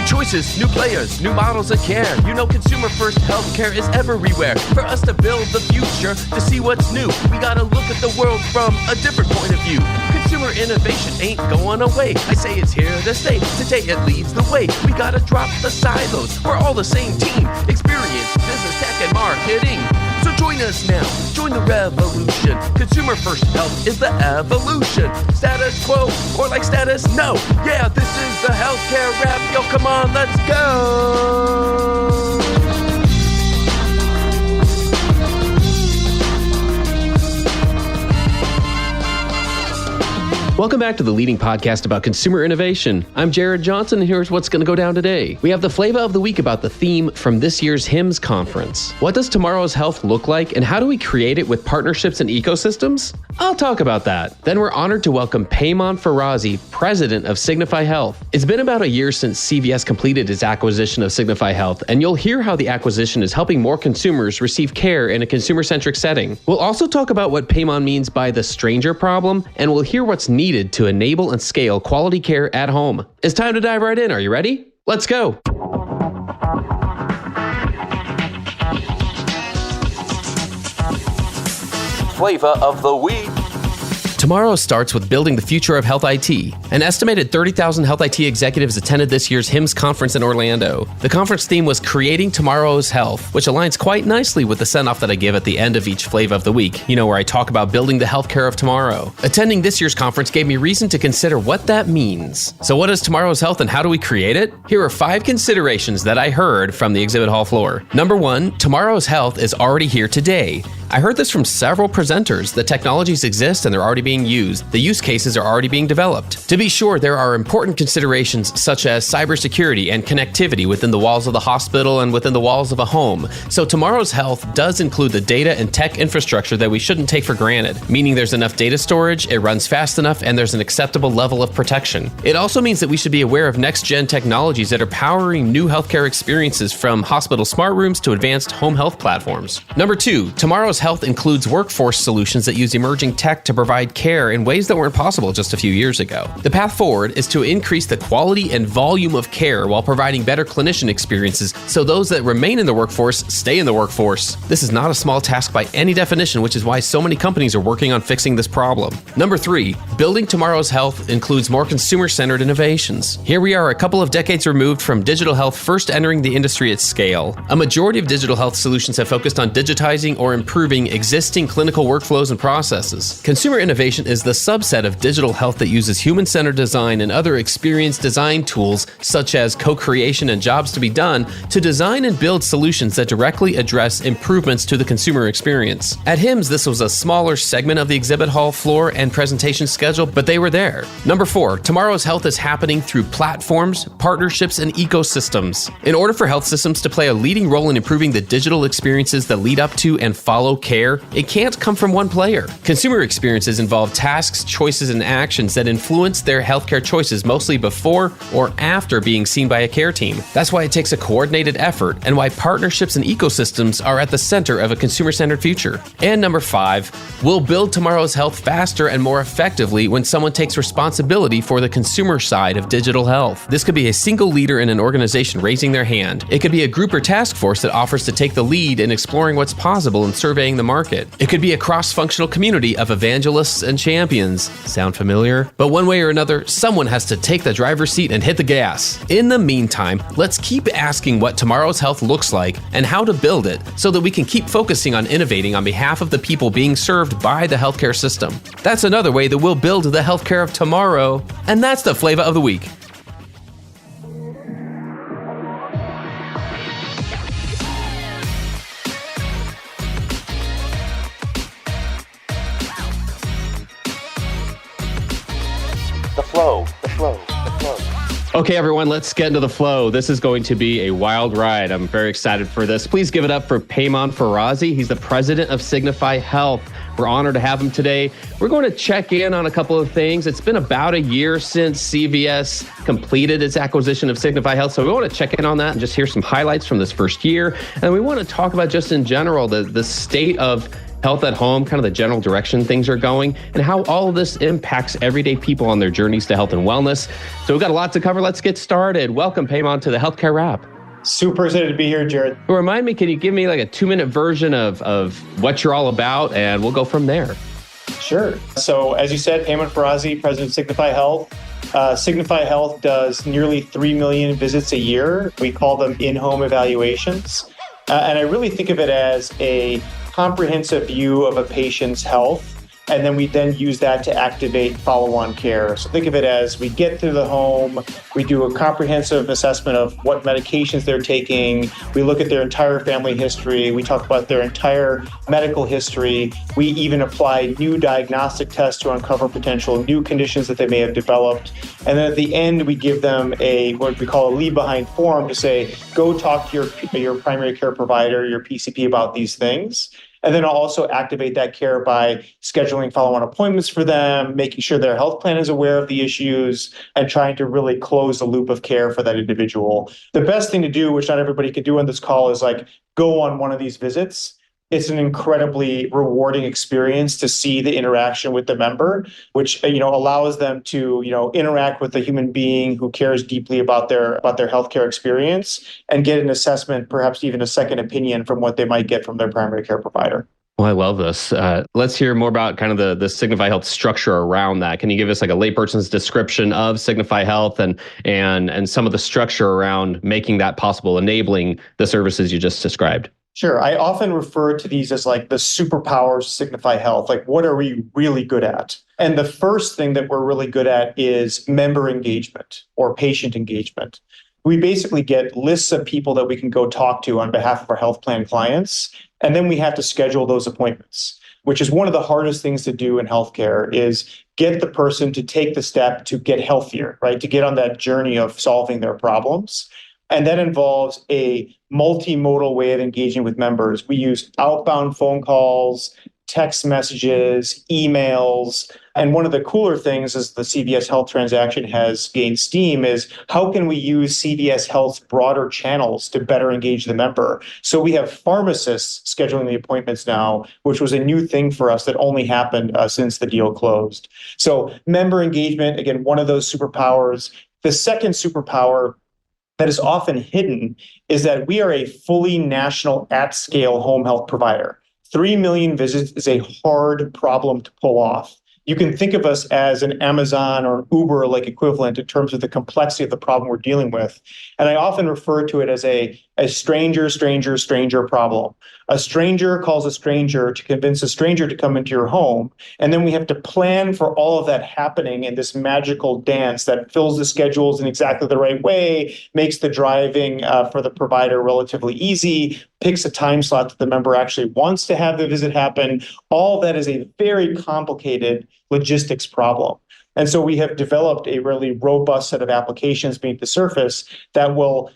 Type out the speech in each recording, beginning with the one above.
choices, new players, new models of care. You know consumer-first healthcare is everywhere. For us to build the future, to see what's new, we gotta look at the world from a different point of view. Consumer innovation ain't going away. I say it's here to stay. Today it leads the way. We gotta drop the silos. We're all the same team. Experience, business, tech, and marketing. So join us now. Join the revolution. Consumer-first health is the evolution. Status quo or like status no. Yeah, this is the healthcare rap. Yo, come on, let's go. Welcome back to the leading podcast about consumer innovation. I'm Jared Johnson, and here's what's going to go down today. We have the Flava of the week about the theme from this year's HIMSS conference. What does tomorrow's health look like, and how do we create it with partnerships and ecosystems? I'll talk about that. Then we're honored to welcome Paymon Farazi, president of Signify Health. It's been about a year since CVS completed its acquisition of Signify Health, and you'll hear how the acquisition is helping more consumers receive care in a consumer-centric setting. We'll also talk about what Paymon means by the stranger problem, and we'll hear what's needed to enable and scale quality care at home. It's time to dive right in. Are you ready? Let's go. Flava of the week. Tomorrow starts with building the future of health IT. An estimated 30,000 health IT executives attended this year's HIMSS conference in Orlando. The conference theme was Creating Tomorrow's Health, which aligns quite nicely with the send-off that I give at the end of each Flava of the week, where I talk about building the healthcare of tomorrow. Attending this year's conference gave me reason to consider what that means. So what is tomorrow's health and how do we create it? Here are 5 considerations that I heard from the exhibit hall floor. Number 1, tomorrow's health is already here today. I heard this from several presenters. The technologies exist and they're already being used. The use cases are already being developed. To be sure, there are important considerations such as cybersecurity and connectivity within the walls of the hospital and within the walls of a home. So tomorrow's health does include the data and tech infrastructure that we shouldn't take for granted, meaning there's enough data storage, it runs fast enough, and there's an acceptable level of protection. It also means that we should be aware of next-gen technologies that are powering new healthcare experiences, from hospital smart rooms to advanced home health platforms. Number 2, tomorrow's health includes workforce solutions that use emerging tech to provide care in ways that weren't possible just a few years ago. The path forward is to increase the quality and volume of care while providing better clinician experiences so those that remain in the workforce stay in the workforce. This is not a small task by any definition, which is why so many companies are working on fixing this problem. Number 3, building tomorrow's health includes more consumer-centered innovations. Here we are a couple of decades removed from digital health first entering the industry at scale. A majority of digital health solutions have focused on digitizing or improving existing clinical workflows and processes. Consumer innovation is the subset of digital health that uses human-centered design and other experience design tools such as co-creation and jobs to be done to design and build solutions that directly address improvements to the consumer experience. At HIMSS, this was a smaller segment of the exhibit hall floor and presentation schedule, but they were there. Number 4, tomorrow's health is happening through platforms, partnerships, and ecosystems. In order for health systems to play a leading role in improving the digital experiences that lead up to and follow care, it can't come from one player. Consumer experiences involve tasks, choices, and actions that influence their healthcare choices mostly before or after being seen by a care team. That's why it takes a coordinated effort and why partnerships and ecosystems are at the center of a consumer-centered future. And number 5, we'll build tomorrow's health faster and more effectively when someone takes responsibility for the consumer side of digital health. This could be a single leader in an organization raising their hand. It could be a group or task force that offers to take the lead in exploring what's possible and surveying the market. It could be a cross-functional community of evangelists and champions. Sound familiar? But one way or another, someone has to take the driver's seat and hit the gas. In the meantime, let's keep asking what tomorrow's health looks like and how to build it so that we can keep focusing on innovating on behalf of the people being served by the healthcare system. That's another way that we'll build the healthcare of tomorrow. And that's the Flava of the week. The flow. Okay, everyone, let's get into the flow. This is going to be a wild ride. I'm very excited for this. Please give it up for Paymon Farazi. He's the president of Signify Health. We're honored to have him today. We're going to check in on a couple of things. It's been about a year since CVS completed its acquisition of Signify Health, so we want to check in on that and just hear some highlights from this first year. And we want to talk about just in general the state of health at home, kind of the general direction things are going, and how all of this impacts everyday people on their journeys to health and wellness. So we've got a lot to cover. Let's get started. Welcome, Paymon, to the Healthcare Wrap. Super excited to be here, Jared. Remind me, can you give me like a 2-minute version of what you're all about, and we'll go from there. Sure. So as you said, Paymon Farazi, president of Signify Health. Signify Health does nearly 3 million visits a year. We call them in-home evaluations. And I really think of it as a comprehensive view of a patient's health. And then we use that to activate follow-on care. So think of it as we get to the home, we do a comprehensive assessment of what medications they're taking. We look at their entire family history. We talk about their entire medical history. We even apply new diagnostic tests to uncover potential new conditions that they may have developed. And then at the end, we give them what we call a leave behind form to say, go talk to your primary care provider, your PCP about these things. And then I'll also activate that care by scheduling follow-on appointments for them, making sure their health plan is aware of the issues, and trying to really close the loop of care for that individual. The best thing to do, which not everybody can do on this call, is go on one of these visits. It's an incredibly rewarding experience to see the interaction with the member, which allows them to interact with a human being who cares deeply about their healthcare experience and get an assessment, perhaps even a second opinion from what they might get from their primary care provider. Well, I love this. Let's hear more about kind of the Signify Health structure around that. Can you give us like a layperson's description of Signify Health and some of the structure around making that possible, enabling the services you just described? Sure. I often refer to these as the superpowers of Signify Health. What are we really good at? And the first thing that we're really good at is member engagement or patient engagement. We basically get lists of people that we can go talk to on behalf of our health plan clients, and then we have to schedule those appointments, which is one of the hardest things to do in healthcare, is get the person to take the step to get healthier, right? To get on that journey of solving their problems. And that involves a multimodal way of engaging with members. We use outbound phone calls, text messages, emails. And one of the cooler things as the CVS Health transaction has gained steam is how can we use CVS Health's broader channels to better engage the member? So we have pharmacists scheduling the appointments now, which was a new thing for us that only happened since the deal closed. So member engagement, again, one of those superpowers. The second superpower that is often hidden is that we are a fully national at-scale home health provider. 3 million visits is a hard problem to pull off. You can think of us as an Amazon or Uber-like equivalent in terms of the complexity of the problem we're dealing with. And I often refer to it as a stranger problem. A stranger calls a stranger to convince a stranger to come into your home. And then we have to plan for all of that happening in this magical dance that fills the schedules in exactly the right way, makes the driving for the provider relatively easy, picks a time slot that the member actually wants to have the visit happen. All that is a very complicated logistics problem. And so we have developed a really robust set of applications beneath the surface that will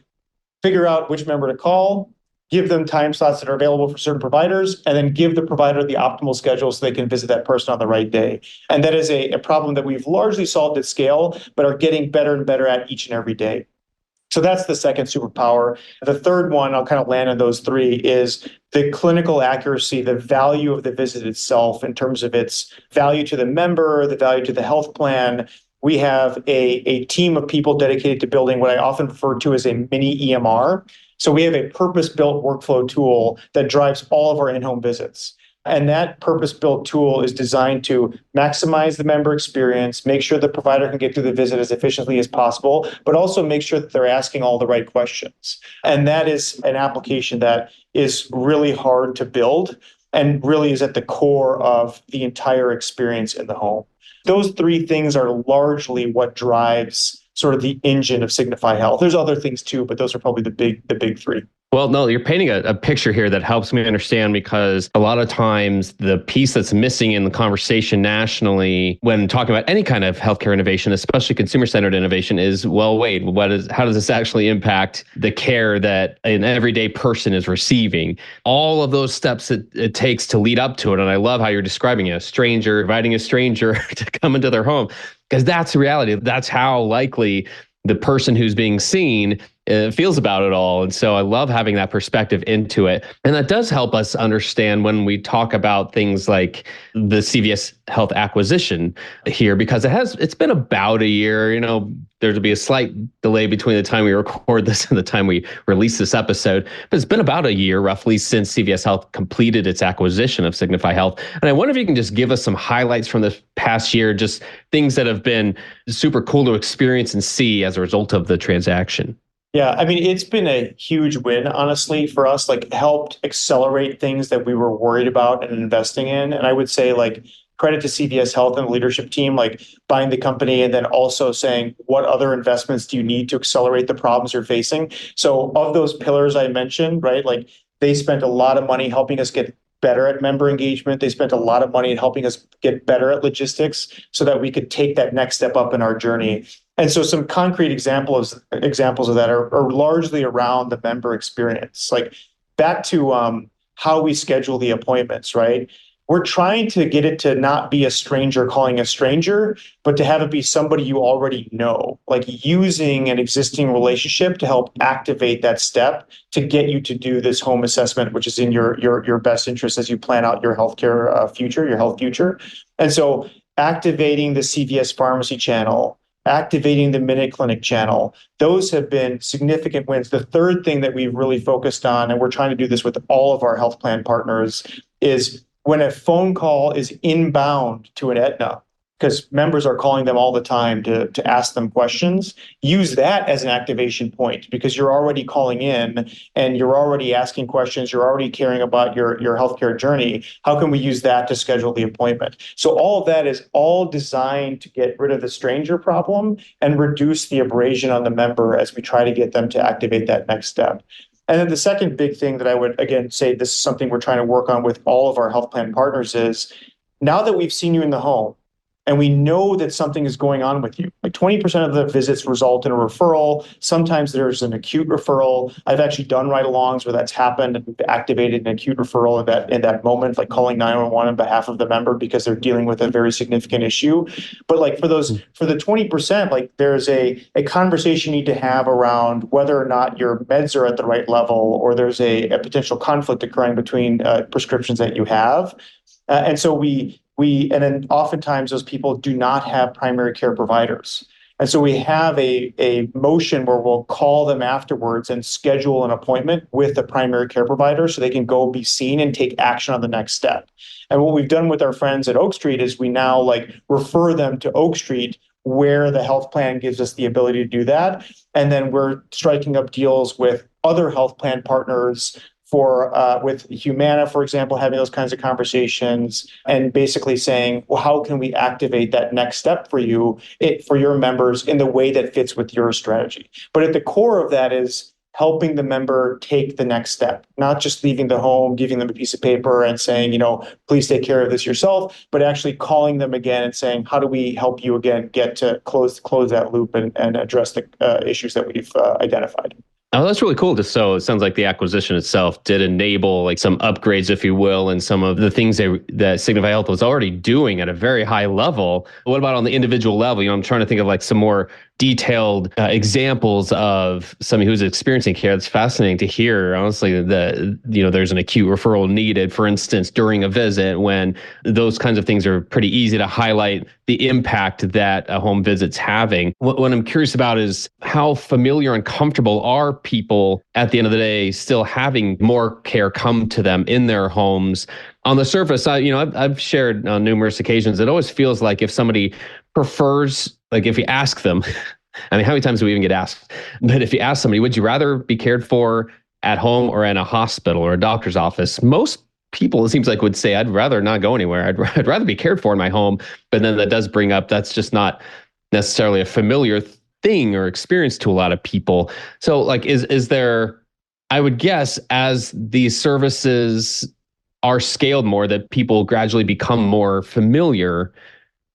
figure out which member to call, give them time slots that are available for certain providers, and then give the provider the optimal schedule so they can visit that person on the right day. And that is a problem that we've largely solved at scale, but are getting better and better at each and every day. So that's the second superpower. The third one, I'll kind of land on those three, is the clinical accuracy, the value of the visit itself in terms of its value to the member, the value to the health plan. We have a team of people dedicated to building what I often refer to as a mini EMR. So we have a purpose-built workflow tool that drives all of our in-home visits. And that purpose-built tool is designed to maximize the member experience, make sure the provider can get through the visit as efficiently as possible, but also make sure that they're asking all the right questions. And that is an application that is really hard to build and really is at the core of the entire experience in the home. Those three things are largely what drives sort of the engine of Signify Health. There's other things too, but those are probably the big three. Well, no, you're painting a picture here that helps me understand, because a lot of times the piece that's missing in the conversation nationally when talking about any kind of healthcare innovation, especially consumer-centered innovation, is, well, wait, how does this actually impact the care that an everyday person is receiving? All of those steps that it takes to lead up to it. And I love how you're describing it, a stranger, inviting a stranger to come into their home, because that's the reality. That's how likely the person who's being seen feels about it all. And so I love having that perspective into it. And that does help us understand when we talk about things like the CVS Health acquisition here, because it's been about a year. There'll be a slight delay between the time we record this and the time we release this episode, but it's been about a year roughly since CVS Health completed its acquisition of Signify Health. And I wonder if you can just give us some highlights from this past year, just things that have been super cool to experience and see as a result of the transaction. Yeah, I mean, it's been a huge win, honestly, for us, like helped accelerate things that we were worried about and investing in. And I would say like credit to CVS Health and the leadership team, like buying the company and then also saying, what other investments do you need to accelerate the problems you're facing? So of those pillars I mentioned, right, like they spent a lot of money helping us get better at member engagement. They spent a lot of money in helping us get better at logistics so that we could take that next step up in our journey. And so some concrete examples of that are largely around the member experience. Like back to how we schedule the appointments, right? We're trying to get it to not be a stranger calling a stranger, but to have it be somebody you already know, like using an existing relationship to help activate that step to get you to do this home assessment, which is in your best interest as you plan out your healthcare future, your health future. And so activating the CVS pharmacy channel, activating the Minute Clinic channel, those have been significant wins. The third thing that we've really focused on, and we're trying to do this with all of our health plan partners, is when a phone call is inbound to an Aetna, because members are calling them all the time to ask them questions, use that as an activation point because you're already calling in and you're already asking questions, you're already caring about your healthcare journey. How can we use that to schedule the appointment? So all of that is all designed to get rid of the stranger problem and reduce the abrasion on the member as we try to get them to activate that next step. And then the second big thing that I would, again, say this is something we're trying to work on with all of our health plan partners is now that we've seen you in the home and we know that something is going on with you, like 20% of the visits result in a referral. Sometimes there's an acute referral. I've actually done ride-alongs where that's happened and we've activated an acute referral in that moment, like calling 911 on behalf of the member because they're dealing with a very significant issue. But like for the 20%, like there's a conversation you need to have around whether or not your meds are at the right level or there's a potential conflict occurring between prescriptions that you have. And so and then oftentimes those people do not have primary care providers. And so we have a motion where we'll call them afterwards and schedule an appointment with the primary care provider so they can go be seen and take action on the next step. And what we've done with our friends at Oak Street is we now like refer them to Oak Street where the health plan gives us the ability to do that. And then we're striking up deals with other health plan partners with Humana, for example, having those kinds of conversations and basically saying, well, how can we activate that next step for your members in the way that fits with your strategy? But at the core of that is helping the member take the next step, not just leaving the home, giving them a piece of paper and saying, please take care of this yourself, but actually calling them again and saying, how do we help you again get to close that loop and address the issues that we've identified? Oh, that's really cool. Just so it sounds like the acquisition itself did enable like some upgrades, if you will, and some of the things that Signify Health was already doing at a very high level. What about on the individual level? I'm trying to think of like some more detailed examples of somebody who's experiencing care. It's fascinating to hear, honestly, there's an acute referral needed, for instance, during a visit, when those kinds of things are pretty easy to highlight the impact that a home visit's having. What I'm curious about is how familiar and comfortable are people at the end of the day still having more care come to them in their homes. On the surface, I've shared on numerous occasions, it always feels like if somebody prefers, like if you ask them, I mean, how many times do we even get asked? But if you ask somebody, would you rather be cared for at home or in a hospital or a doctor's office? Most people, it seems like, would say, I'd rather not go anywhere. I'd rather be cared for in my home. But then that does bring up, that's just not necessarily a familiar thing or experience to a lot of people. So like, is there, I would guess, as these services are scaled more, that people gradually become more familiar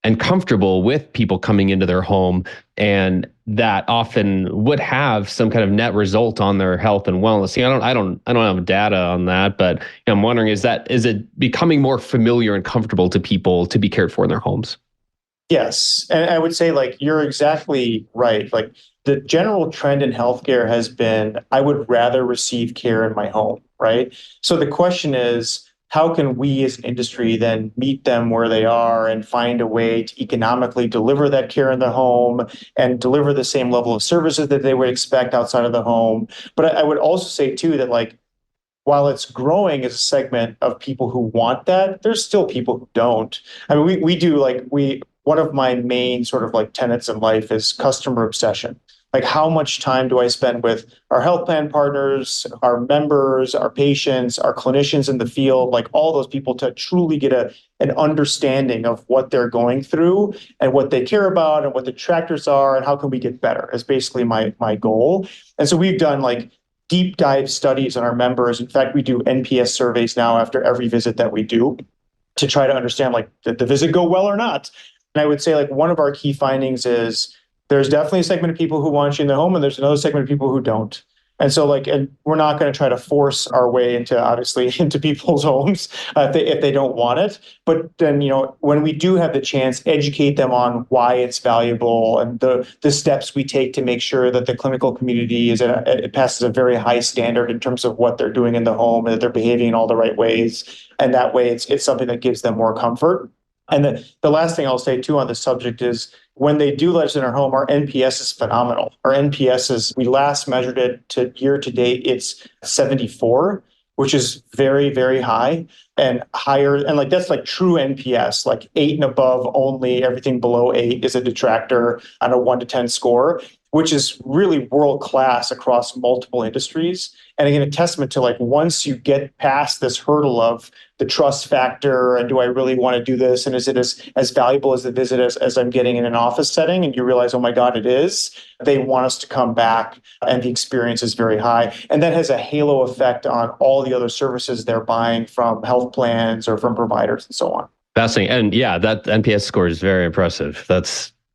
and comfortable with people coming into their home, and that often would have some kind of net result on their health and wellness. I don't have data on that, but I'm wondering, is it becoming more familiar and comfortable to people to be cared for in their homes? Yes. And I would say like, you're exactly right. Like the general trend in healthcare has been, I would rather receive care in my home, right? So the question is, how can we as an industry then meet them where they are and find a way to economically deliver that care in the home and deliver the same level of services that they would expect outside of the home? But I would also say too that like, while it's growing as a segment of people who want that, there's still people who don't. I mean, we do like one of my main sort of like tenets in life is customer obsession. Like how much time do I spend with our health plan partners, our members, our patients, our clinicians in the field, like all those people to truly get an understanding of what they're going through and what they care about and what the detractors are and how can we get better is basically my goal. And so we've done like deep dive studies on our members. In fact, we do NPS surveys now after every visit that we do to try to understand like did the visit go well or not. And I would say like one of our key findings is there's definitely a segment of people who want you in the home and there's another segment of people who don't. And so like, and we're not going to try to force our way into obviously into people's homes if they don't want it. But then, when we do have the chance, educate them on why it's valuable and the steps we take to make sure that the clinical community it passes a very high standard in terms of what they're doing in the home and that they're behaving in all the right ways. And that way it's something that gives them more comfort. And the last thing I'll say too on this subject is when they do let us in our home, our NPS is phenomenal. Our NPS is, we last measured it to year to date, it's 74, which is very, very high and higher. And like, that's like true NPS, like 8 and above only, everything below 8 is a detractor on a 1 to 10 score, which is really world-class across multiple industries. And again, a testament to like, once you get past this hurdle of the trust factor and do I really want to do this? And is it as valuable as the visit as I'm getting in an office setting? And you realize, oh my God, it is. They want us to come back and the experience is very high. And that has a halo effect on all the other services they're buying from health plans or from providers and so on. Fascinating. And yeah, that NPS score is very impressive.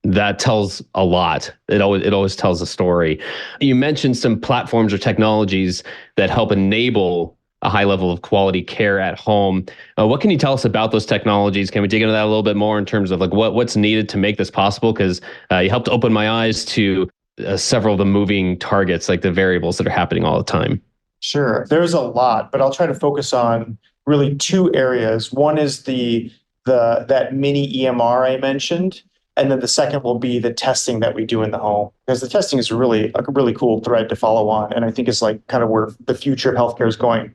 That tells a lot. It always tells a story. You mentioned some platforms or technologies that help enable a high level of quality care at home. What can you tell us about those technologies? Can we dig into that a little bit more in terms of like what's needed to make this possible? Because you helped open my eyes to several of the moving targets, like the variables that are happening all the time. Sure. There's a lot, but I'll try to focus on really 2 areas. One is that mini EMR I mentioned. And then the second will be the testing that we do in the home, because the testing is really a really cool thread to follow on. And I think it's like kind of where the future of healthcare is going.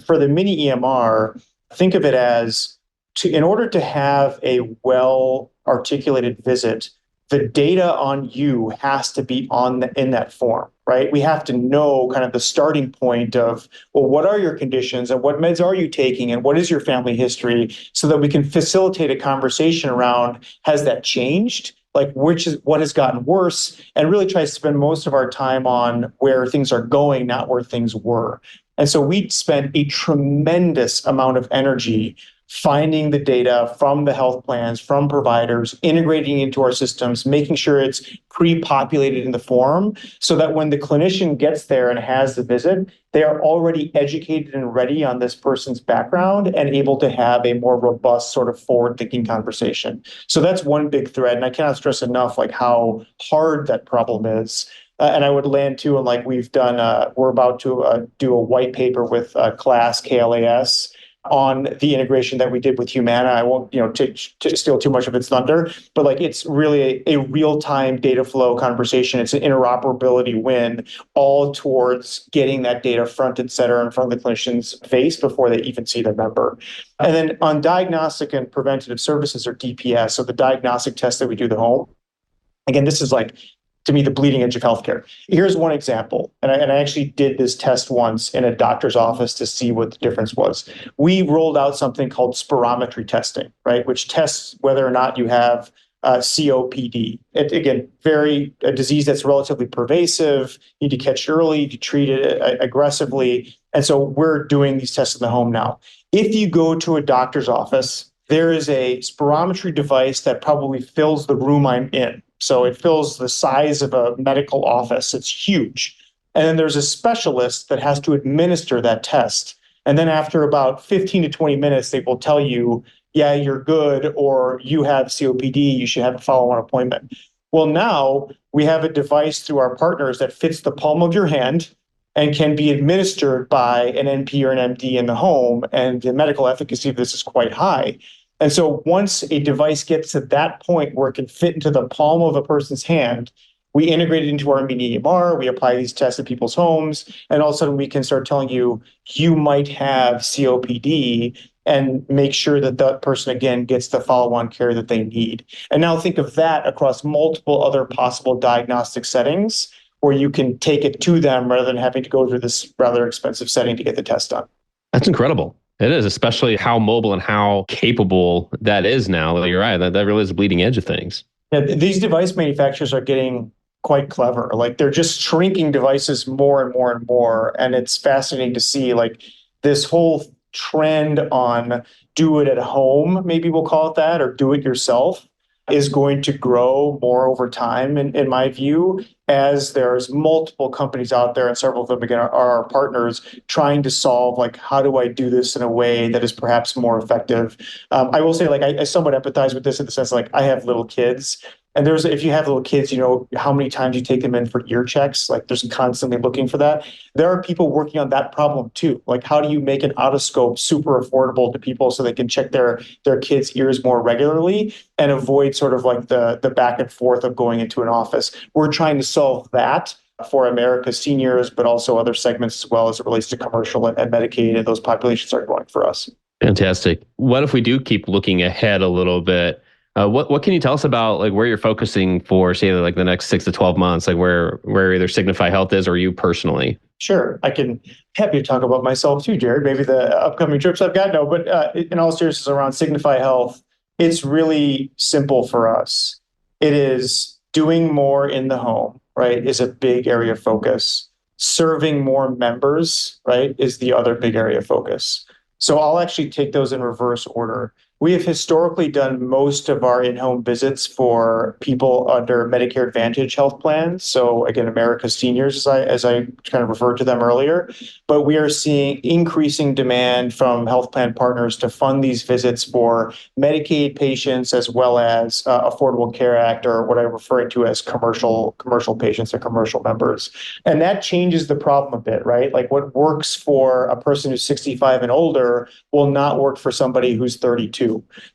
For the mini EMR, think of it as in order to have a well articulated visit, the data on you has to be in that form, right? We have to know kind of the starting point of, well, what are your conditions and what meds are you taking and what is your family history, so that we can facilitate a conversation around, has that changed? Like what has gotten worse, and really try to spend most of our time on where things are going, not where things were. And so we spent a tremendous amount of energy finding the data from the health plans, from providers, integrating into our systems, making sure it's pre-populated in the form so that when the clinician gets there and has the visit, they are already educated and ready on this person's background and able to have a more robust sort of forward-thinking conversation. So that's one big thread. And I cannot stress enough like how hard that problem is. And I would land too, and like we've done, we're about to do a white paper with KLAS on the integration that we did with Humana. I won't, steal too much of its thunder, but like it's really a real-time data flow conversation. It's an interoperability win, all towards getting that data front and center in front of the clinician's face before they even see the member. And then on diagnostic and preventative services, or DPS, so the diagnostic test that we do at home. Again, this is like, to me, the bleeding edge of healthcare. Here's one example. And I actually did this test once in a doctor's office to see what the difference was. We rolled out something called spirometry testing, right? Which tests whether or not you have COPD. Again, a disease that's relatively pervasive. You need to catch it early, to treat it aggressively. And so we're doing these tests in the home now. If you go to a doctor's office, there is a spirometry device that probably fills the room I'm in. So it fills the size of a medical office. It's huge. And then there's a specialist that has to administer that test. And then after about 15 to 20 minutes, they will tell you, yeah, you're good, or you have COPD, you should have a follow-on appointment. Well, now we have a device through our partners that fits the palm of your hand and can be administered by an NP or an MD in the home. And the medical efficacy of this is quite high. And so once a device gets to that point where it can fit into the palm of a person's hand, we integrate it into our mini EMR, we apply these tests in people's homes, and all of a sudden we can start telling you, you might have COPD, and make sure that that person, again, gets the follow-on care that they need. And now think of that across multiple other possible diagnostic settings where you can take it to them rather than having to go through this rather expensive setting to get the test done. That's incredible. It is, especially how mobile and how capable that is now. You're right. That really is the bleeding edge of things. Yeah, these device manufacturers are getting quite clever. Like they're just shrinking devices more and more and more. And it's fascinating to see like this whole trend on do it at home, maybe we'll call it that, or do it yourself, is going to grow more over time, in my view, as there's multiple companies out there, and several of them, again, are our partners, trying to solve, like, how do I do this in a way that is perhaps more effective? I will say, like, I somewhat empathize with this in the sense, like, I have little kids, and if you have little kids, you know how many times you take them in for ear checks. Like there's constantly looking for that. There are people working on that problem too. Like how do you make an otoscope super affordable to people so they can check their kids' ears more regularly and avoid sort of like the back and forth of going into an office. We're trying to solve that for America's seniors, but also other segments as well as it relates to commercial and Medicaid, and those populations are growing for us. Fantastic. What if we do keep looking ahead a little bit? What can you tell us about like where you're focusing for, say, like the next 6 to 12 months, like where either Signify Health is or you personally? Sure. I can happy to talk about myself too, Jared. Maybe the upcoming trips I've got. No, but in all seriousness around Signify Health, it's really simple for us. It is doing more in the home, right, is a big area of focus. Serving more members, right, is the other big area of focus. So I'll actually take those in reverse order. We have historically done most of our in-home visits for people under Medicare Advantage health plans. So again, America's seniors, as I kind of referred to them earlier. But we are seeing increasing demand from health plan partners to fund these visits for Medicaid patients as well as Affordable Care Act, or what I refer to as commercial patients or commercial members. And that changes the problem a bit, right? Like what works for a person who's 65 and older will not work for somebody who's 32.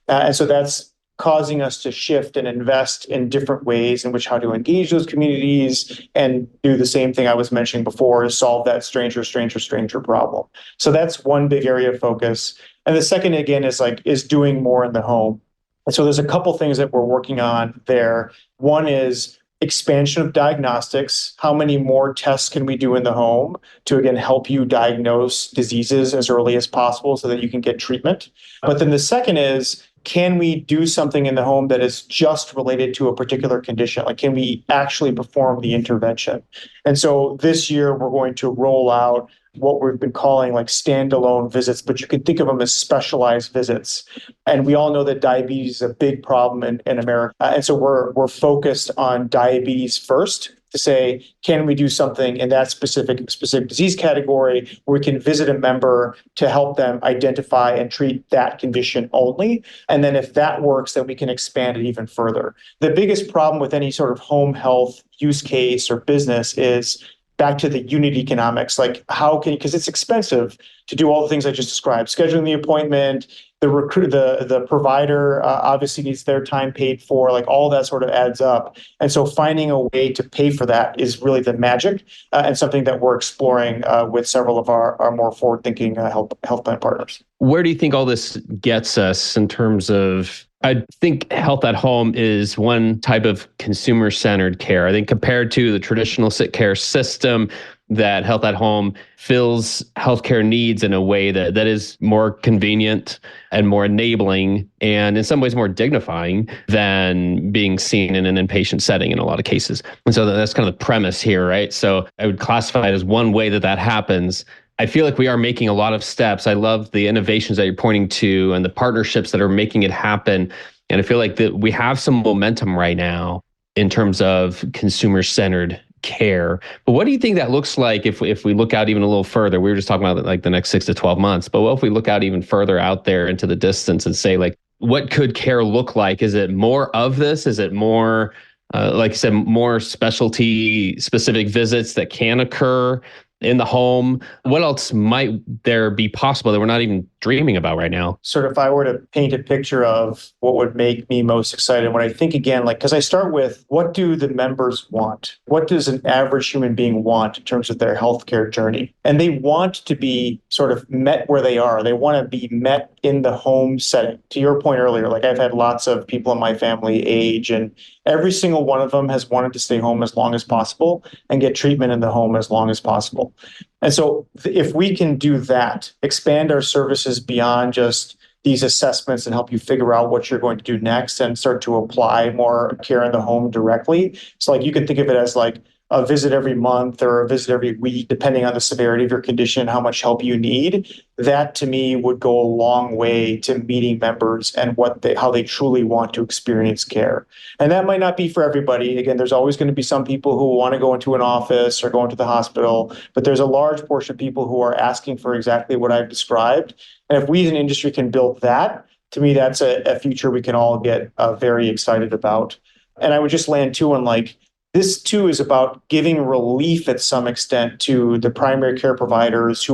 And so that's causing us to shift and invest in different ways in which how to engage those communities and do the same thing I was mentioning before, is solve that stranger problem. So that's one big area of focus. And the second, again, is doing more in the home. And so there's a couple things that we're working on there. One is expansion of diagnostics. How many more tests can we do in the home to, again, help you diagnose diseases as early as possible so that you can get treatment? But then the second is, can we do something in the home that is just related to a particular condition? Like, can we actually perform the intervention? And so this year, we're going to roll out what we've been calling like standalone visits, but you can think of them as specialized visits. And we all know that diabetes is a big problem in America. And so we're focused on diabetes first to say, can we do something in that specific disease category where we can visit a member to help them identify and treat that condition only? And then if that works, then we can expand it even further. The biggest problem with any sort of home health use case or business is back to the unit economics, like because it's expensive to do all the things I just described, scheduling the appointment, the provider obviously needs their time paid for, like all that sort of adds up. And so finding a way to pay for that is really the magic and something that we're exploring with several of our more forward-thinking health plan partners. Where do you think all this gets us in terms of, I think health at home is one type of consumer-centered care. I think compared to the traditional sick care system, that health at home fills healthcare needs in a way that is more convenient and more enabling, and in some ways more dignifying than being seen in an inpatient setting in a lot of cases. And so that's kind of the premise here, right? So I would classify it as one way that happens. I feel like we are making a lot of steps. I love the innovations that you're pointing to and the partnerships that are making it happen. And I feel like that we have some momentum right now in terms of consumer-centered care. But what do you think that looks like if we look out even a little further? We were just talking about like the next 6 to 12 months, but what if we look out even further out there into the distance and say, like, what could care look like? Is it more of this? Is it more like you said, more specialty specific visits that can occur in the home? What else might there be possible that we're not even dreaming about right now? Sort of if I were to paint a picture of what would make me most excited, when I think again, like, because I start with what do the members want? What does an average human being want in terms of their healthcare journey? And they want to be sort of met where they are. They want to be met in the home setting. To your point earlier, like I've had lots of people in my family age, and every single one of them has wanted to stay home as long as possible and get treatment in the home as long as possible. And so if we can do that, expand our services beyond just these assessments and help you figure out what you're going to do next and start to apply more care in the home directly. So like you can think of it as like a visit every month or a visit every week, depending on the severity of your condition and how much help you need. That to me would go a long way to meeting members and how they truly want to experience care. And that might not be for everybody. Again, there's always going to be some people who want to go into an office or go into the hospital, but there's a large portion of people who are asking for exactly what I've described. And if we as an industry can build that, to me, that's a future we can all get very excited about. And I would just land too on like, this too is about giving relief at some extent to the primary care providers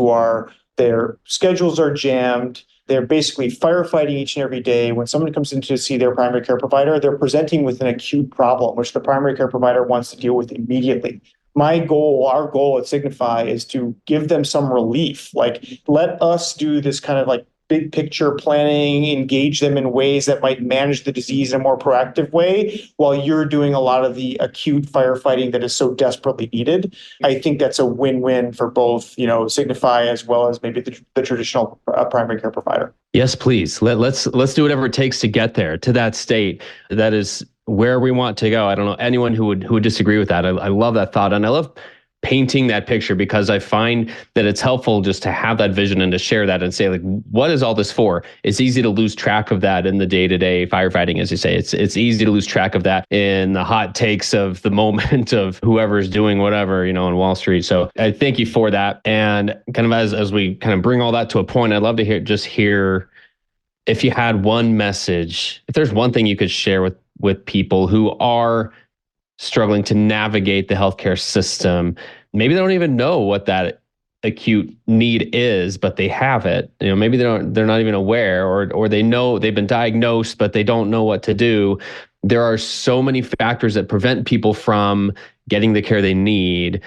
their schedules are jammed. They're basically firefighting each and every day. When someone comes in to see their primary care provider, they're presenting with an acute problem, which the primary care provider wants to deal with immediately. Our goal at Signify is to give them some relief. Like, let us do this kind of like big picture planning, engage them in ways that might manage the disease in a more proactive way while you're doing a lot of the acute firefighting that is so desperately needed. I think that's a win-win for both, Signify as well as maybe the traditional primary care provider. Yes, please. Let's do whatever it takes to get there, to that state. That is where we want to go. I don't know anyone who would disagree with that. I love that thought. And I love painting that picture because I find that it's helpful just to have that vision and to share that and say, like, what is all this for? It's easy to lose track of that in the day-to-day firefighting, as you say. It's easy to lose track of that in the hot takes of the moment of whoever's doing whatever, on Wall Street. So I thank you for that. And kind of as we kind of bring all that to a point, I'd love to hear if you had one message, if there's one thing you could share with people who are struggling to navigate the healthcare system. Maybe they don't even know what that acute need is, but they have it. Maybe they're not even aware, or they know they've been diagnosed, but they don't know what to do. There are so many factors that prevent people from getting the care they need.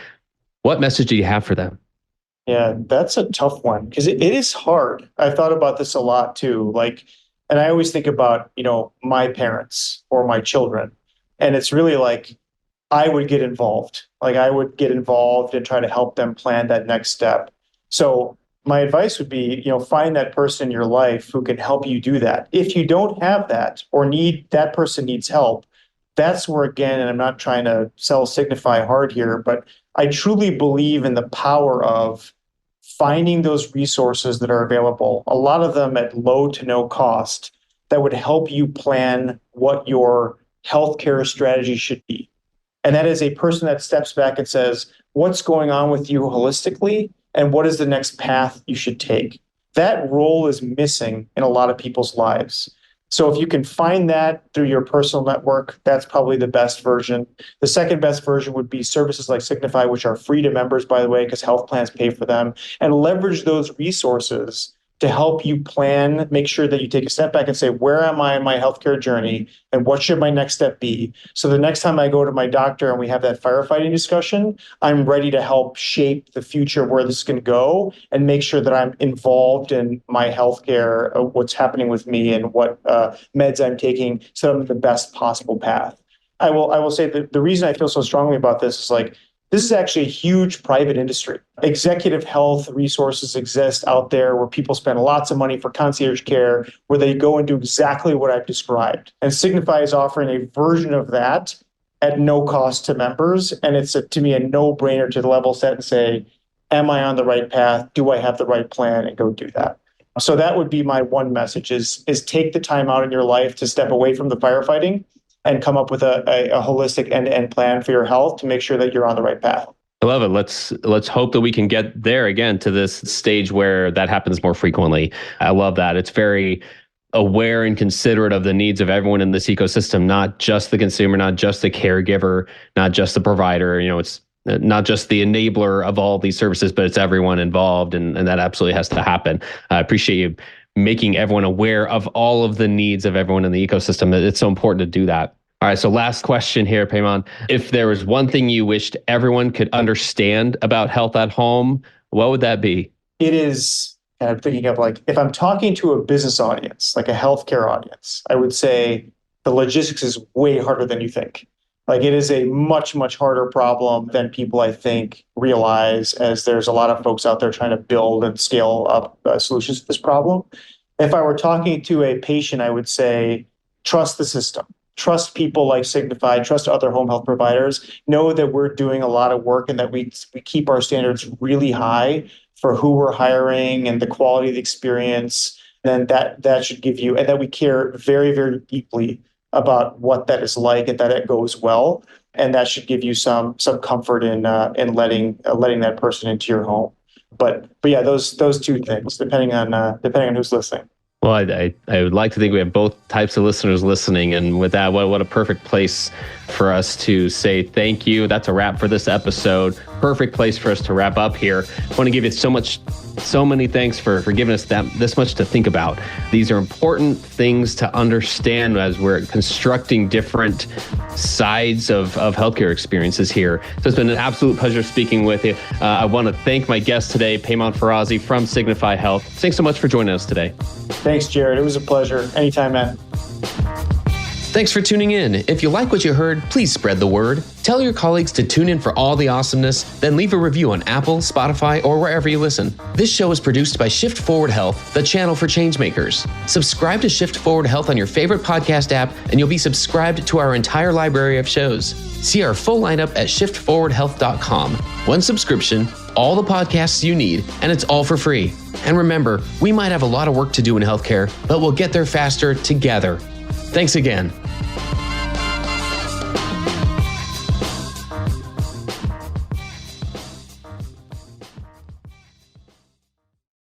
What message do you have for them? Yeah, that's a tough one because it is hard. I've thought about this a lot too. And I always think about, my parents or my children. And it's really like, I would get involved. Like I would get involved and try to help them plan that next step. So my advice would be, find that person in your life who can help you do that. If you don't have that or that person needs help, that's where, again, and I'm not trying to sell Signify hard here, but I truly believe in the power of finding those resources that are available, a lot of them at low to no cost, that would help you plan what your healthcare strategy should be. And that is a person that steps back and says, what's going on with you holistically? And what is the next path you should take? That role is missing in a lot of people's lives. So if you can find that through your personal network, that's probably the best version. The second best version would be services like Signify, which are free to members, by the way, because health plans pay for them, and leverage those resources to help you plan, make sure that you take a step back and say, where am I in my healthcare journey and what should my next step be? So the next time I go to my doctor and we have that firefighting discussion, I'm ready to help shape the future where this is going to go and make sure that I'm involved in my healthcare, what's happening with me and what meds I'm taking, so I'm in the best possible path. I will say that the reason I feel so strongly about this is this is actually a huge private industry. Executive health resources exist out there where people spend lots of money for concierge care, where they go and do exactly what I've described. And Signify is offering a version of that at no cost to members. And it's, to me, a no-brainer to level set and say, am I on the right path? Do I have the right plan? And go do that. So that would be my one message is take the time out in your life to step away from the firefighting and come up with a holistic end-to-end plan for your health to make sure that you're on the right path. I love it. Let's hope that we can get there again to this stage where that happens more frequently. I love that. It's very aware and considerate of the needs of everyone in this ecosystem, not just the consumer, not just the caregiver, not just the provider. It's not just the enabler of all these services, but it's everyone involved. And that absolutely has to happen. I appreciate you making everyone aware of all of the needs of everyone in the ecosystem. It's so important to do that. All right, so last question here, Paymon. If there was one thing you wished everyone could understand about health at home, what would that be? It is, I'm thinking of if I'm talking to a business audience, like a healthcare audience, I would say the logistics is way harder than you think. It is a much, much harder problem than people, I think, realize, as there's a lot of folks out there trying to build and scale up solutions to this problem. If I were talking to a patient, I would say, trust the system. Trust people like Signify, trust other home health providers. Know that we're doing a lot of work and that we keep our standards really high for who we're hiring and the quality of the experience. Then that should give you, and that we care very, very deeply about what that is like and that it goes well. And that should give you some comfort in letting that person into your home. But yeah, those two things, depending on who's listening. Well, I would like to think we have both types of listeners listening. And with that, what a perfect place for us to say thank you. That's a wrap for this episode. Perfect place for us to wrap up here. I want to give you so many thanks for giving us this much to think about. These are important things to understand as we're constructing different sides of healthcare experiences here. So it's been an absolute pleasure speaking with you. I want to thank my guest today, Paymon Farazi from Signify Health. Thanks so much for joining us today. Thanks, Jared. It was a pleasure. Anytime, man. Thanks for tuning in. If you like what you heard, please spread the word. Tell your colleagues to tune in for all the awesomeness, then leave a review on Apple, Spotify, or wherever you listen. This show is produced by Shift Forward Health, the channel for changemakers. Subscribe to Shift Forward Health on your favorite podcast app, and you'll be subscribed to our entire library of shows. See our full lineup at shiftforwardhealth.com. One subscription, all the podcasts you need, and it's all for free. And remember, we might have a lot of work to do in healthcare, but we'll get there faster together. Thanks again.